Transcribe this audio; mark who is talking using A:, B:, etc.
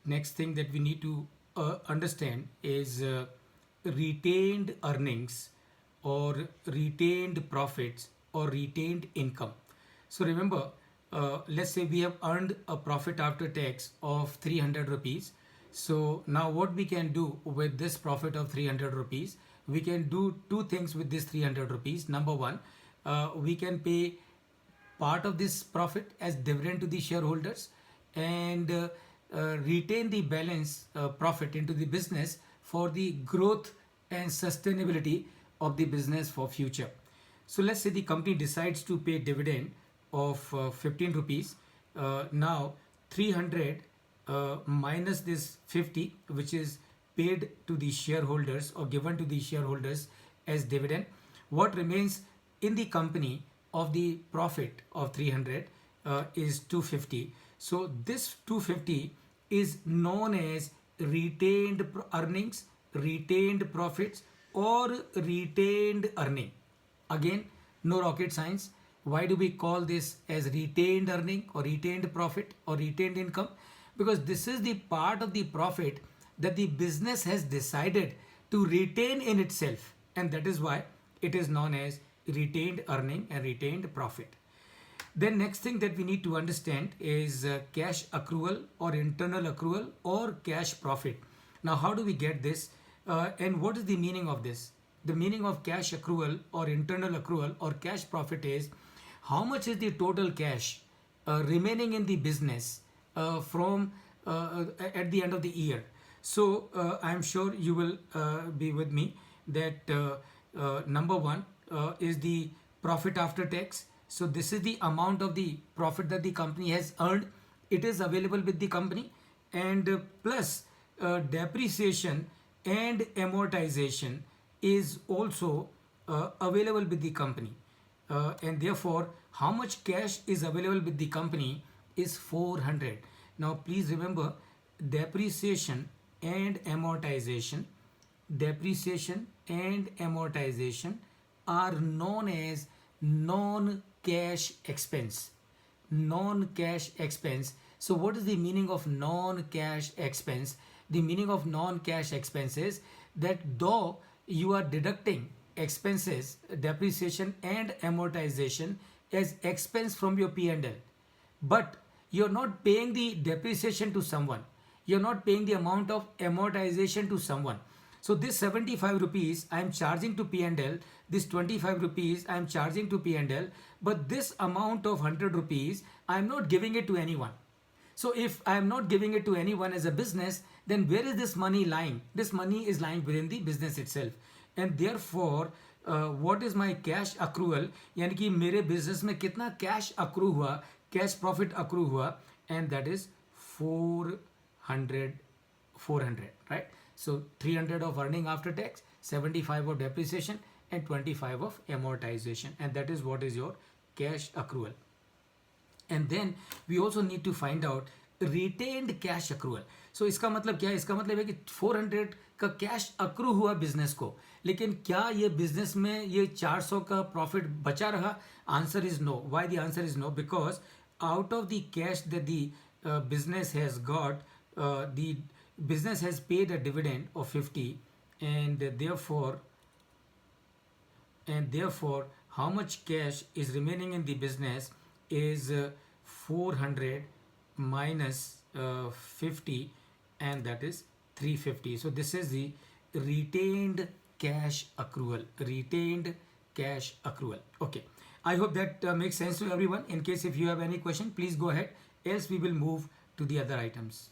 A: next thing that we need to understand is retained earnings or retained profits or retained income. So remember, let's say we have earned a profit after tax of 300 rupees. So now what we can do with this profit of 300 rupees, we can do two things with this 300 rupees. Number one, we can pay part of this profit as dividend to the shareholders and retain the balance profit into the business for the growth and sustainability of the business for future. So let's say the company decides to pay dividend of 15 rupees. Now 300 minus this 50, which is paid to the shareholders or given to the shareholders as dividend, what remains in the company of the profit of 300 is 250. So this 250 is known as retained earnings, retained profits, or retained earning. Again, no rocket science. Why do we call this as retained earning or retained profit or retained income? Because this is the part of the profit that the business has decided to retain in itself, and that is why it is known as retained earning and retained profit. Then next thing that we need to understand is cash accrual or internal accrual or cash profit. Now how do we get this and what is the meaning of this? The meaning of cash accrual or internal accrual or cash profit is how much is the total cash remaining in the business from at the end of the year. So I'm sure you will be with me that number one is the profit after tax. So this is the amount of the profit that the company has earned. It is available with the company, and plus depreciation and amortization is also available with the company. And therefore, how much cash is available with the company is 400. Now please remember, depreciation and amortization, depreciation and amortization are known as non-cash expense. Non-cash expense. So what is the meaning of non-cash expense? The meaning of non-cash expense is that though you are deducting expenses, depreciation and amortization as expense from your P&L, but you're not paying the depreciation to someone, you're not paying the amount of amortization to someone. So this 75 rupees I am charging to P&L, this 25 rupees I am charging to P&L, but this amount of 100 rupees I am not giving it to anyone. So if I am not giving it to anyone as a business, then where is this money lying? This money is lying within the business itself. And therefore, what is my cash accrual? यानी कि मेरे business में कितना cash accrue हुआ, cash profit accrue हुआ, and that is 400, right? So 300 of earning after tax, 75 of depreciation, and 25 of amortization, and that is what is your cash accrual. And then we also need to find out retained cash accrual. So इसका मतलब क्या है? इसका मतलब है कि 400 का cash accrue हुआ बिजनेस को, लेकिन क्या ये बिजनेस में ये 400 का प्रॉफिट बचा रहा? Answer is no. Why the answer is no? Because out of the cash that the business has got, the business has paid a dividend of 50, and therefore how much cash is remaining in the business is 400 minus 50, and that is 350. So this is the retained cash accrual. Retained cash accrual. Okay. I hope that makes sense to everyone. In case if you have any question, please go ahead. Else we will move to the other items.